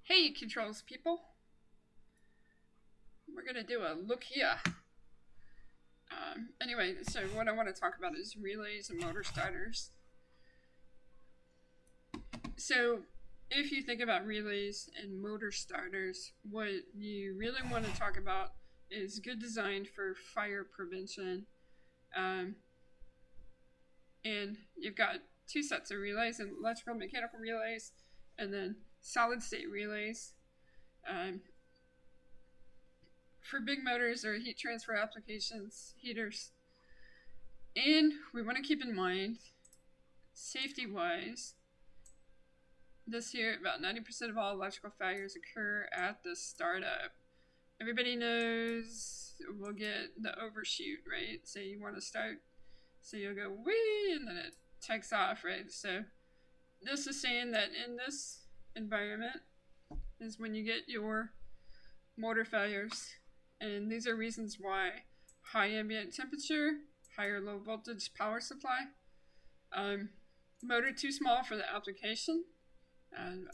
Hey, controls people. We're gonna do a look here. Anyway, so what I want to talk about is relays and motor starters. So, if you think about relays and motor starters, what you really want to talk about is good design for fire prevention. And you've got two sets of relays: and electrical and mechanical relays, and then solid state relays. For big motors or heat transfer applications, heaters. And we want to keep in mind, safety wise, this year about 90% of all electrical failures occur at the startup. Everybody knows we'll get the overshoot, right? So you want to start, so you'll go wee, and then it takes off, right? So this is saying that in this environment is when you get your motor failures. And these are reasons why: high ambient temperature, higher low voltage power supply, motor too small for the application.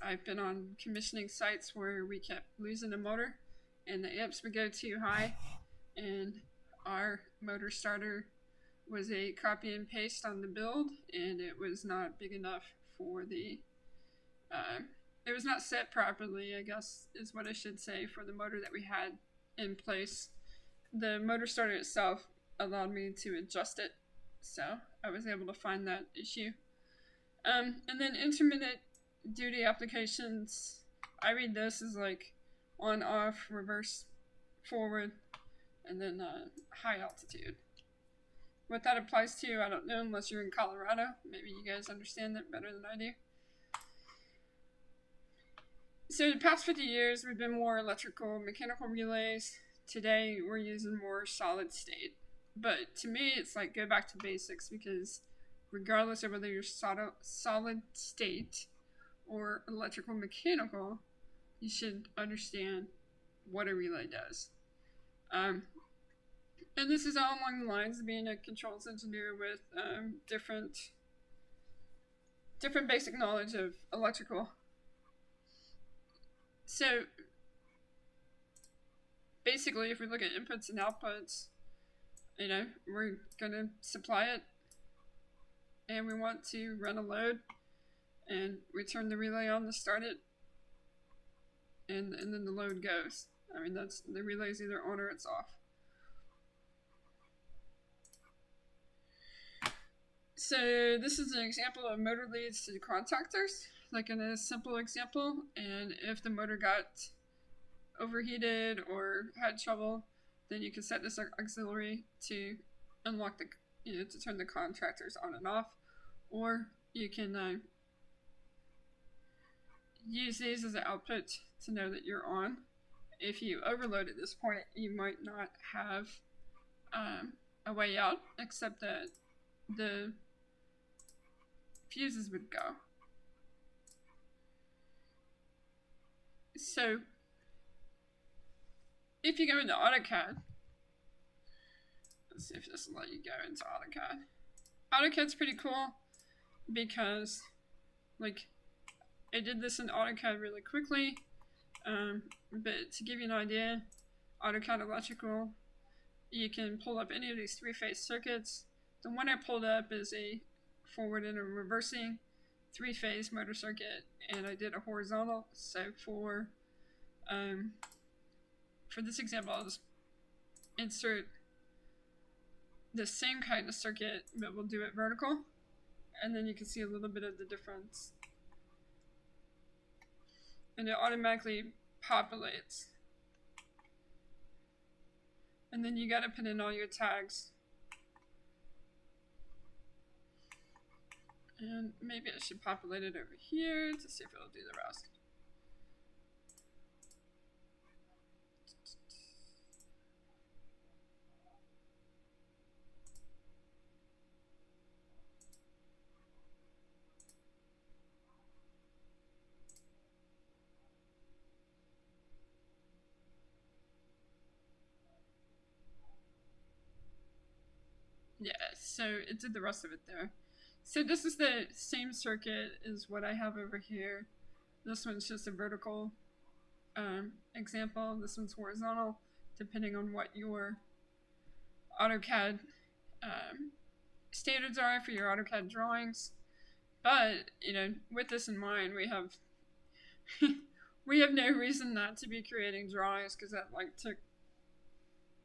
I've been on commissioning sites where we kept losing a motor and the amps would go too high, and our motor starter was a copy and paste on the build, and it was not big enough for the it was not set properly, I guess is what I should say, for the motor that we had in place. The motor starter itself allowed me to adjust it, so I was able to find that issue. And then intermittent duty applications, I read this as like on, off, reverse, forward, and then high altitude. What that applies to, I don't know, unless you're in Colorado. Maybe you guys understand that better than I do. So the past 50 years, we've been more electrical, mechanical relays. Today, we're using more solid state. But to me, it's like go back to basics, because regardless of whether you're solid state or electrical mechanical, you should understand what a relay does. And this is all along the lines of being a controls engineer with different basic knowledge of electrical. So basically, if we look at inputs and outputs, we're gonna supply it, and we want to run a load, and we turn the relay on to start it, and then the load goes. I mean, that's the relay's either on or it's off. So this is an example of motor leads to contactors, like in a simple example. And if the motor got overheated or had trouble, then you can set this auxiliary to unlock the, to turn the contactors on and off, or you can use these as an output to know that you're on. If you overload at this point, you might not have a way out, except that the fuses would go. So if you go into AutoCAD, let's see if this will let you go into AutoCAD. AutoCAD's pretty cool because, like, I did this in AutoCAD really quickly, but to give you an idea, AutoCAD Electrical, you can pull up any of these three-phase circuits. The one I pulled up is a forward and a reversing three-phase motor circuit, and I did a horizontal. So for this example, I'll just insert the same kind of circuit, but we'll do it vertical, and then you can see a little bit of the difference. And it automatically populates. And then you gotta put in all your tags. And maybe I should populate it over here to see if it'll do the rest. Yeah, so it did the rest of it there. So this is the same circuit as what I have over here. This one's just a vertical example. This one's horizontal, depending on what your AutoCAD standards are for your AutoCAD drawings. But, with this in mind, we have we have no reason not to be creating drawings, because that took,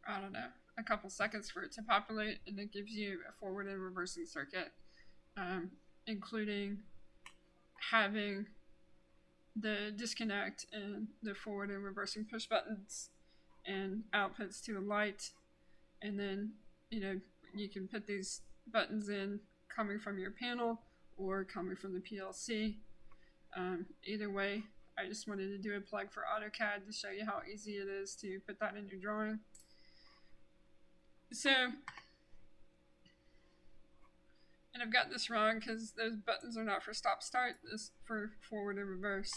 I don't know, a couple seconds for it to populate, and it gives you a forward and reversing circuit, including having the disconnect and the forward and reversing push buttons and outputs to a light. And then, you can put these buttons in coming from your panel or coming from the PLC. Either way, I just wanted to do a plug for AutoCAD to show you how easy it is to put that in your drawing. So, and I've got this wrong because those buttons are not for stop start, this for forward and reverse.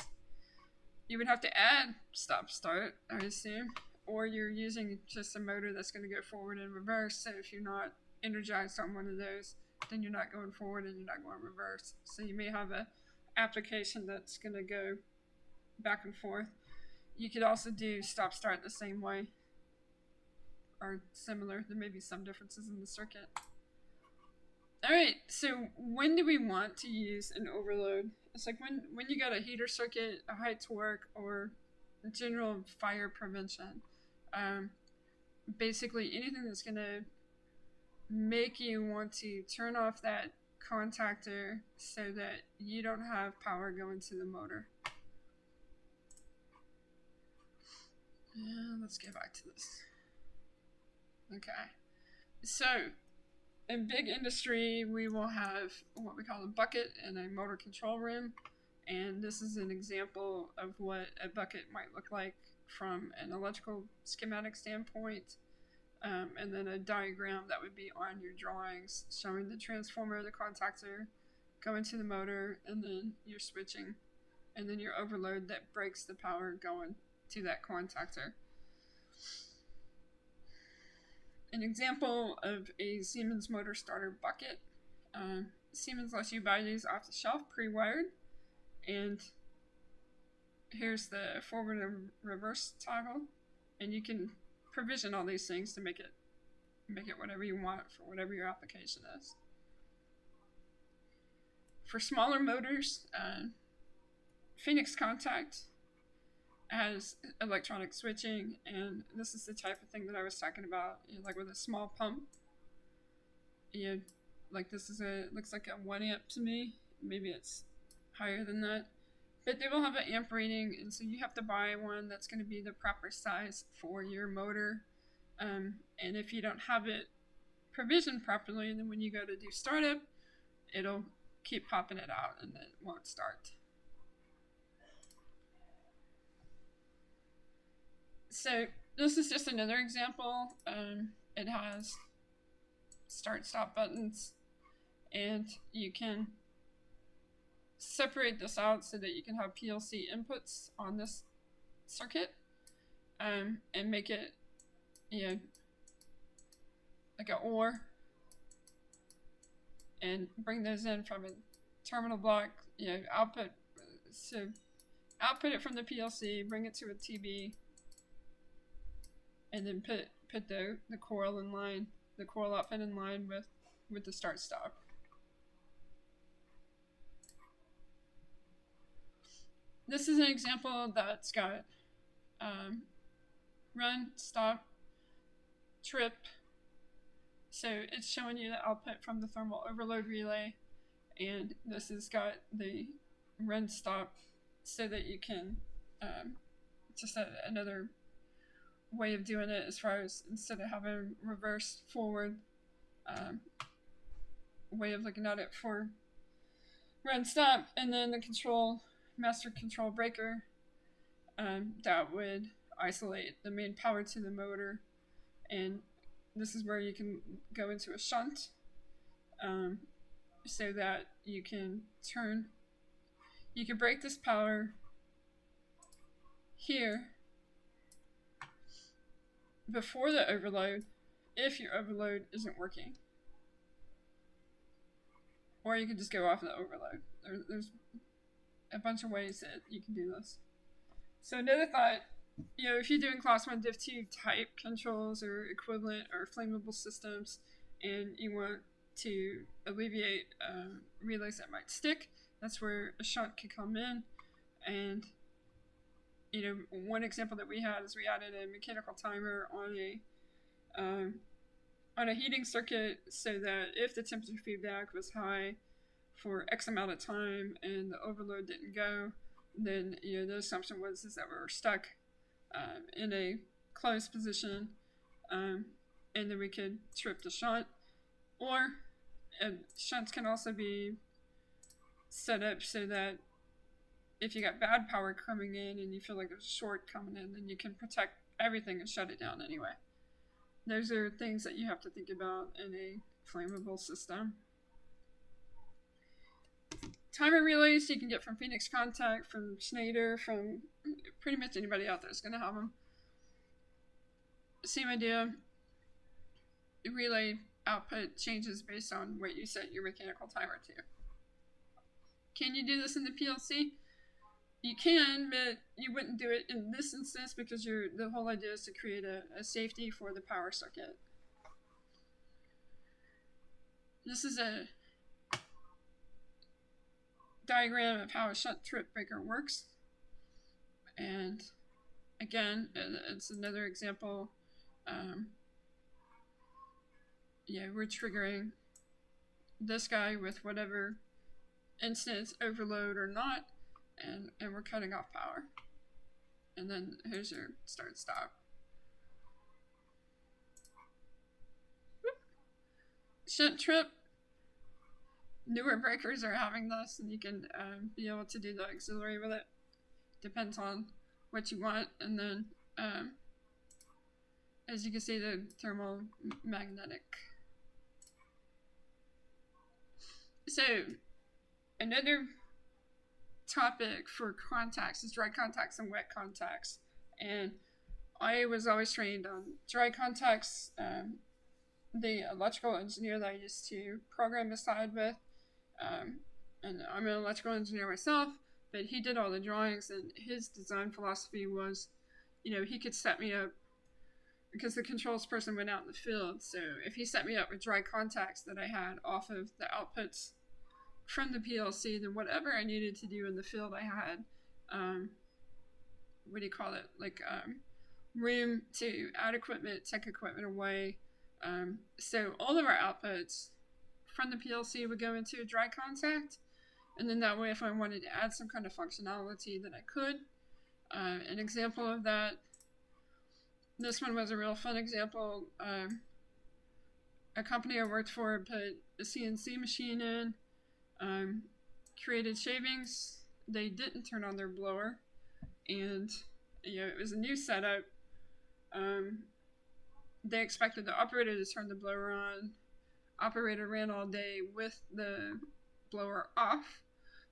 You would have to add stop start, I assume, or you're using just a motor that's going to go forward and reverse. So if you're not energized on one of those, then you're not going forward and you're not going reverse. So you may have a application that's going to go back and forth. You could also do stop start the same way, or similar. There may be some differences in the circuit. Alright, so when do we want to use an overload? It's like when you got a heater circuit, a high torque, or general fire prevention. Basically anything that's going to make you want to turn off that contactor so that you don't have power going to the motor. Let's get back to this. Okay. So, in big industry, we will have what we call a bucket and a motor control room. And this is an example of what a bucket might look like from an electrical schematic standpoint. And then a diagram that would be on your drawings showing the transformer, the contactor, going to the motor, and then your switching, and then your overload that breaks the power going to that contactor. An example of a Siemens motor starter bucket. Siemens lets you buy these off the shelf pre-wired, and here's the forward and reverse toggle, and you can provision all these things to make it whatever you want for whatever your application is. For smaller motors, Phoenix Contact has electronic switching, and this is the type of thing that I was talking about, like with a small pump. Like this is looks like a 1 amp to me. Maybe it's higher than that. But they will have an amp rating, and so you have to buy one that's going to be the proper size for your motor. And if you don't have it provisioned properly, then when you go to do startup, it'll keep popping it out and it won't start. So this is just another example. It has start-stop buttons, and you can separate this out so that you can have PLC inputs on this circuit, and make it, like an OR, and bring those in from a terminal block, output it from the PLC, bring it to a TB, and then put the coil in line, the coil output in line with the start-stop. This is an example that's got run, stop, trip. So it's showing you the output from the thermal overload relay, and this has got the run, stop, so that you can just another way of doing it, as far as instead of having reverse, forward, way of looking at it for run, stop. And then the master control breaker, that would isolate the main power to the motor, and this is where you can go into a shunt, so that you can break this power here before the overload if your overload isn't working, or you can just go off the overload. There's a bunch of ways that you can do this. So another thought, if you're doing class 1 div 2 type controls or equivalent or flammable systems, and you want to alleviate relays that might stick, that's where a shunt could come in. And one example that we had is we added a mechanical timer on a heating circuit, so that if the temperature feedback was high for X amount of time and the overload didn't go, then the assumption was that we were stuck in a closed position, and then we could trip the shunt. Or shunts can also be set up so that if you got bad power coming in and you feel like there's a short coming in, then you can protect everything and shut it down anyway. Those are things that you have to think about in a flammable system. Timer relays you can get from Phoenix Contact, from Schneider, from pretty much anybody out there is going to have them. Same idea. The relay output changes based on what you set your mechanical timer to. Can you do this in the PLC? You can, but you wouldn't do it in this instance because the whole idea is to create a safety for the power circuit. This is a diagram of how a shunt trip breaker works. And again, it's another example. We're triggering this guy with whatever instance, overload or not, and we're cutting off power. And then here's your start stop. Whoop. Shunt trip. Newer breakers are having this, and you can be able to do the auxiliary with it. Depends on what you want. And then as you can see, the thermal magnetic. So another topic for contacts is dry contacts and wet contacts. And I was always trained on dry contacts. The electrical engineer that I used to program the side with, and I'm an electrical engineer myself, but he did all the drawings, and his design philosophy was, he could set me up, because the controls person went out in the field, so if he set me up with dry contacts that I had off of the outputs from the PLC, then whatever I needed to do in the field, I had, room to add equipment, take equipment away. So all of our outputs from the PLC would go into a dry contact, and then that way if I wanted to add some kind of functionality, then I could. An example of that, this one was a real fun example. A company I worked for put a CNC machine in, created shavings. They didn't turn on their blower, and it was a new setup. They expected the operator to turn the blower on. Operator ran all day with the blower off.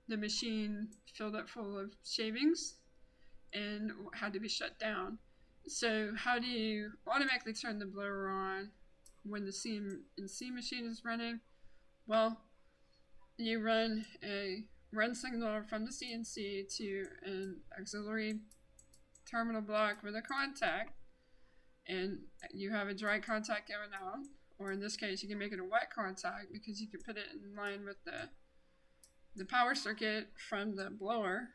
The machine filled up full of shavings and had to be shut down. So how do you automatically turn the blower on when the CNC machine is running? Well, you run a run signal from the CNC to an auxiliary terminal block with a contact, and you have a dry contact going out, or in this case you can make it a wet contact because you can put it in line with the power circuit from the blower,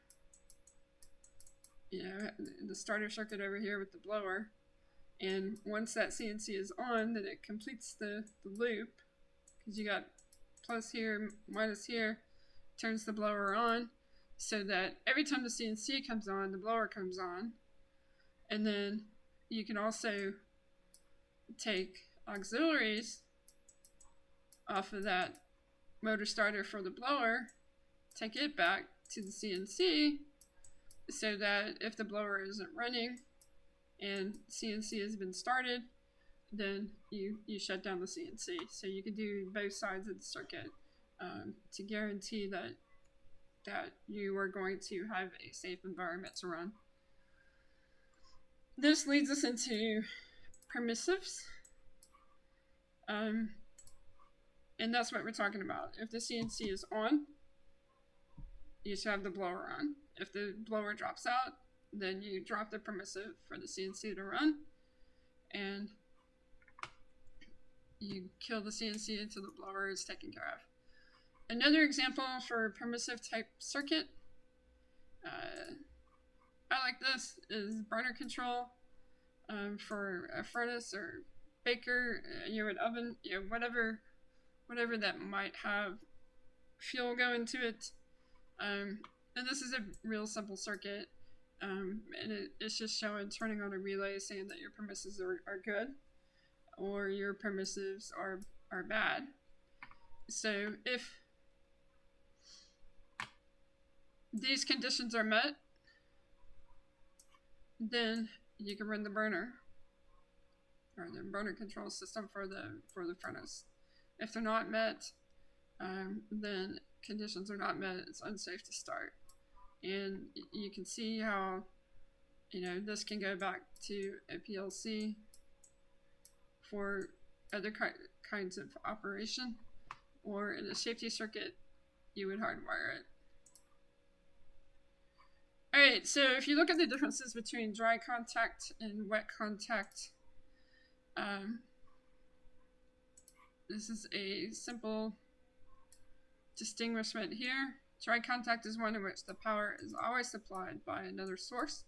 the starter circuit over here with the blower. And once that CNC is on, then it completes the loop, because you got plus here, minus here, turns the blower on, so that every time the CNC comes on, the blower comes on. And then you can also take auxiliaries off of that motor starter for the blower, take it back to the CNC, so that if the blower isn't running and CNC has been started, then you shut down the CNC. So you can do both sides of the circuit to guarantee that you are going to have a safe environment to run. This leads us into permissives. And that's what we're talking about. If the CNC is on, you should have the blower on. If the blower drops out, then you drop the permissive for the CNC to run, and you kill the CNC until the blower is taken care of. Another example for permissive type circuit, I like this, is burner control for a furnace or baker, an oven, whatever that might have fuel going to it. And this is a real simple circuit, and it's just showing turning on a relay saying that your permissives are good or your permissives are bad. So if these conditions are met, then you can run the burner or the burner control system for the furnace. If they're not met, then conditions are not met, it's unsafe to start. And you can see how this can go back to a PLC for other kinds of operation, or in a safety circuit you would hardwire it. Alright, so if you look at the differences between dry contact and wet contact, this is a simple distinguishment here. Dry contact is one in which the power is always supplied by another source.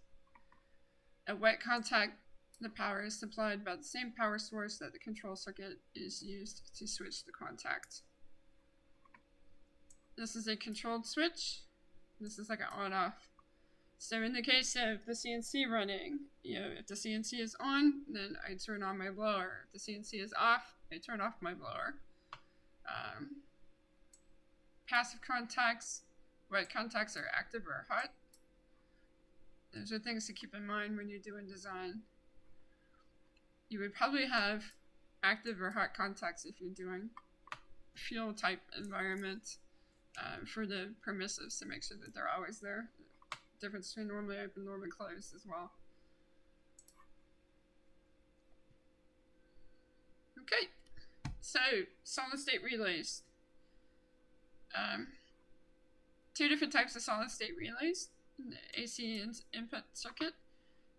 At wet contact, the power is supplied by the same power source that the control circuit is used to switch the contact. This is a controlled switch. This is like an on-off. So in the case of the CNC running, if the CNC is on, then I turn on my blower. If the CNC is off, I turn off my blower. Passive contacts, wet contacts are active or hot. Those are things to keep in mind when you're doing design. You would probably have active or hot contacts if you're doing fuel type environment for the permissives to make sure that they're always there. Difference between normally open, normally closed as well. Okay, so solid state relays. Two different types of solid state relays, the AC input circuit,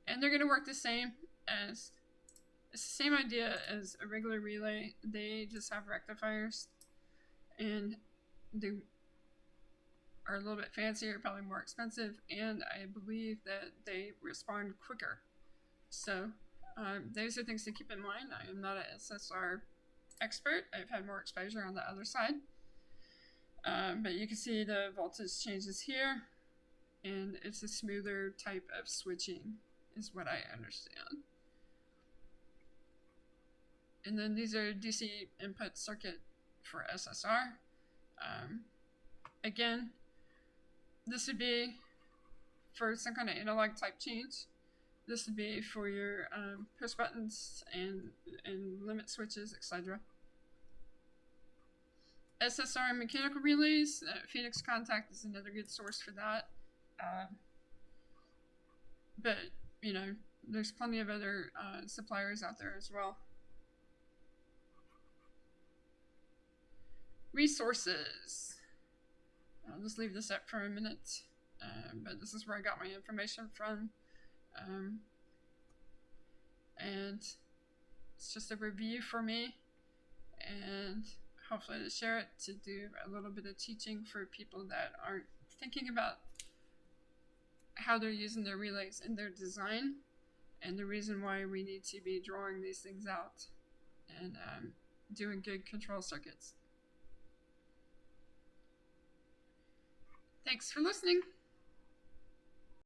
and they're going to work the same as, it's the same idea as a regular relay. They just have rectifiers, and they are a little bit fancier, probably more expensive, and I believe that they respond quicker. So those are things to keep in mind. I am not an SSR expert. I've had more exposure on the other side. But you can see the voltage changes here, and it's a smoother type of switching is what I understand. And then these are DC input circuit for SSR. Again, this would be for some kind of analog type change. This would be for your push buttons and limit switches, etc. SSR mechanical relays, Phoenix Contact is another good source for that. But, there's plenty of other suppliers out there as well. Resources. I'll just leave this up for a minute, but this is where I got my information from. And it's just a review for me, and hopefully to share it, to do a little bit of teaching for people that aren't thinking about how they're using their relays in their design, and the reason why we need to be drawing these things out and doing good control circuits. Thanks for listening.